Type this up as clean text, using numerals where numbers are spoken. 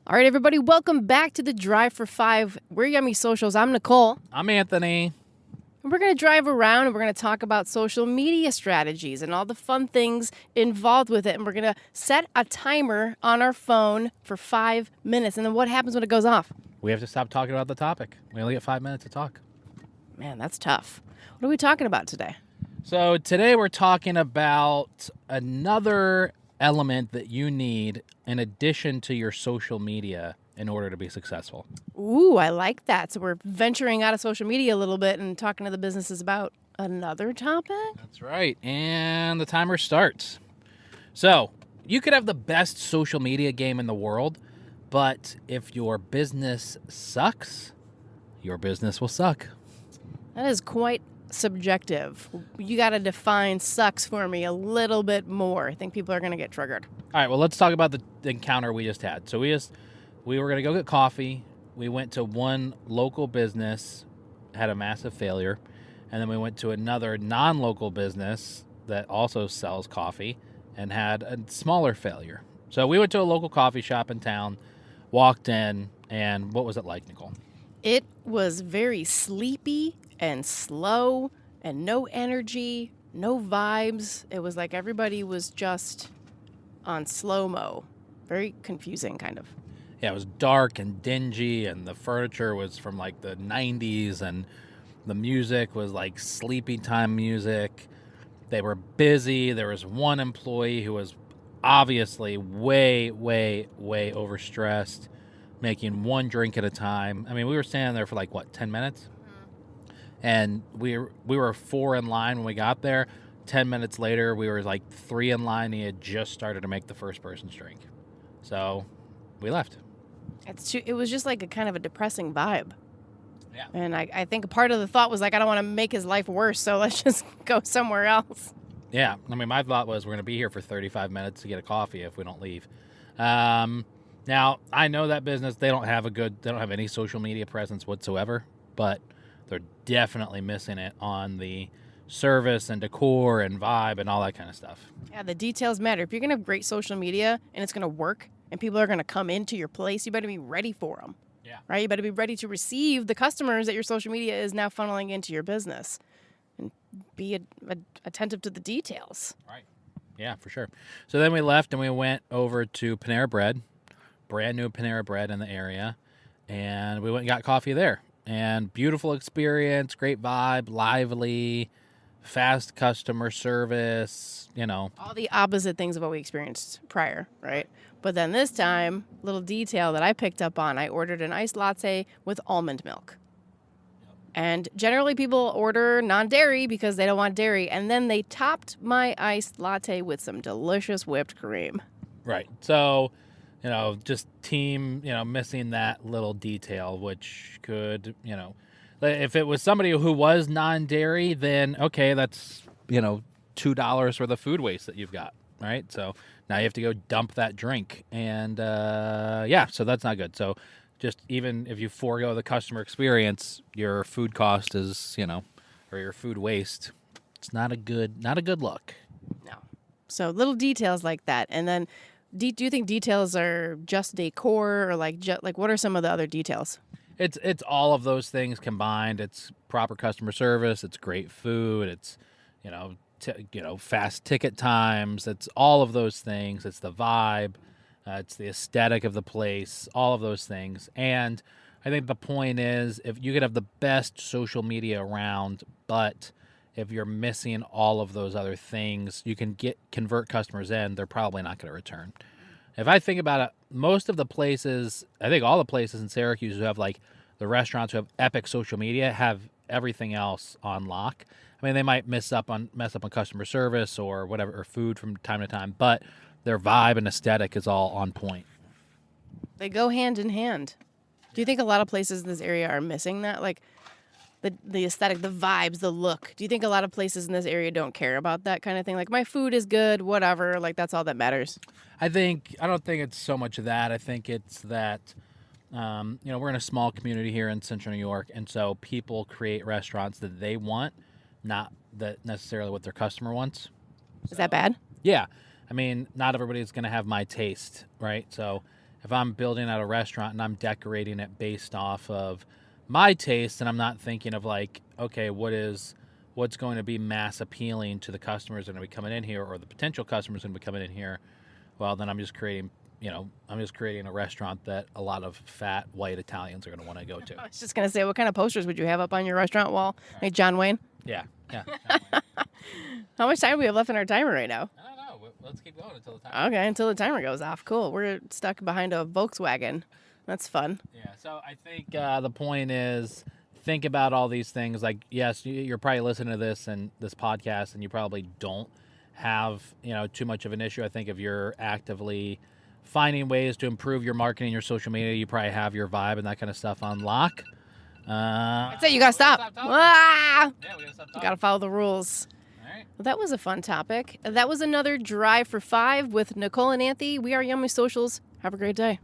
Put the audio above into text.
All right, everybody, welcome back to the Drive for Five. We're Yummy Socials. I'm Nicole. I'm Anthony. And we're going to drive around and we're going to talk about social media strategies and all the fun things involved with it. And we're going to set a timer on our phone for 5 minutes. And then what happens when it goes off? We have to stop talking about the topic. We only get 5 minutes to talk. Man, that's tough. What are we talking about today? So today we're talking about another element that you need in addition to your social media in order to be successful. Ooh, I like that. So we're venturing out of social media a little bit and talking to the businesses about another topic? That's right. And the timer starts. So you could have the best social media game in the world, but if your business sucks, your business will suck. That is quite subjective. You got to define sucks for me a little bit more. I think people are going to get triggered. All right, well, let's talk about the encounter we just had. So we were going to go get coffee. We went to one local business, had a massive failure, and then we went to another non-local business that also sells coffee and had a smaller failure. So we went to a local coffee shop in town, walked in, and what was it like, Nicole? It was very sleepy and slow and no energy, no vibes. It was like everybody was just on slow-mo. Very confusing, kind of. Yeah, it was dark and dingy, and the furniture was from like the 90s, and the music was like sleepy time music. They were busy. There was one employee who was obviously way overstressed, making one drink at a time. I mean, we were standing there for like, 10 minutes? And we were 4 in line when we got there. 10 minutes later, we were like 3 in line. And he had just started to make the first person's drink. So we left. It was just like a kind of a depressing vibe. Yeah. And I think a part of the thought was like, I don't want to make his life worse, so let's just go somewhere else. Yeah. I mean, my thought was we're going to be here for 35 minutes to get a coffee if we don't leave. Now, I know that business, they don't have any social media presence whatsoever, but they're definitely missing it on the service and decor and vibe and all that kind of stuff. Yeah, the details matter. If you're going to have great social media and it's going to work and people are going to come into your place, you better be ready for them. Yeah. Right? You better be ready to receive the customers that your social media is now funneling into your business and be attentive to the details. Right. Yeah, for sure. So then we left and we went over to Panera Bread, brand new Panera Bread in the area, and we went and got coffee there. And beautiful experience, great vibe, lively, fast customer service, All the opposite things of what we experienced prior, right? But then this time, little detail that I picked up on, I ordered an iced latte with almond milk. And generally people order non-dairy because they don't want dairy. And then they topped my iced latte with some delicious whipped cream. Right. So, just team, missing that little detail, which could, if it was somebody who was non-dairy, then okay, that's, $2 for the food waste that you've got. Right. So now you have to go dump that drink. And so that's not good. So just even if you forego the customer experience, your food cost is, or your food waste, it's not a good look. No. So little details like that. And then do you think details are just decor or like what are some of the other details? It's all of those things combined. It's proper customer service. It's great food. It's, fast ticket times. It's all of those things. It's the vibe. It's the aesthetic of the place. All of those things. And I think the point is, if you could have the best social media around, but if you're missing all of those other things, you can convert customers in. They're probably not going to return. If I think about it, most of the places, I think all the places in Syracuse who have like the restaurants who have epic social media have everything else on lock. I mean, they might mess up on customer service or whatever, or food from time to time, but their vibe and aesthetic is all on point. They go hand in hand. Do you think a lot of places in this area are missing that? Like the aesthetic, the vibes, the look. Do you think a lot of places in this area don't care about that kind of thing? Like, my food is good, whatever. Like, that's all that matters. I don't think it's so much of that. I think it's that, we're in a small community here in Central New York, and so people create restaurants that they want, not that necessarily what their customer wants. Is that bad? Yeah. I mean, not everybody's going to have my taste, right? So if I'm building out a restaurant and I'm decorating it based off of my taste, and I'm not thinking of like, okay, what's going to be mass appealing to the customers that are going to be coming in here, or the potential customers going to be coming in here, well, then I'm just creating a restaurant that a lot of fat white Italians are going to want to go to. I was just going to say, what kind of posters would you have up on your restaurant wall? Like John Wayne? Yeah. How much time do we have left in our timer right now? I don't know. Let's keep going until the time. Okay, until the timer goes off. Cool. We're stuck behind a Volkswagen. That's fun. Yeah, so I think the point is, think about all these things. Like, yes, you're probably listening to this and this podcast, and you probably don't have too much of an issue. I think if you're actively finding ways to improve your marketing, your social media, you probably have your vibe and that kind of stuff on lock. That's it. You gotta stop. Ah! Yeah, we gotta stop You talking. gotta follow the rules. All right. Well, that was a fun topic. That was another Drive for 5 with Nicole and Anthony. We are Yummy Socials. Have a great day.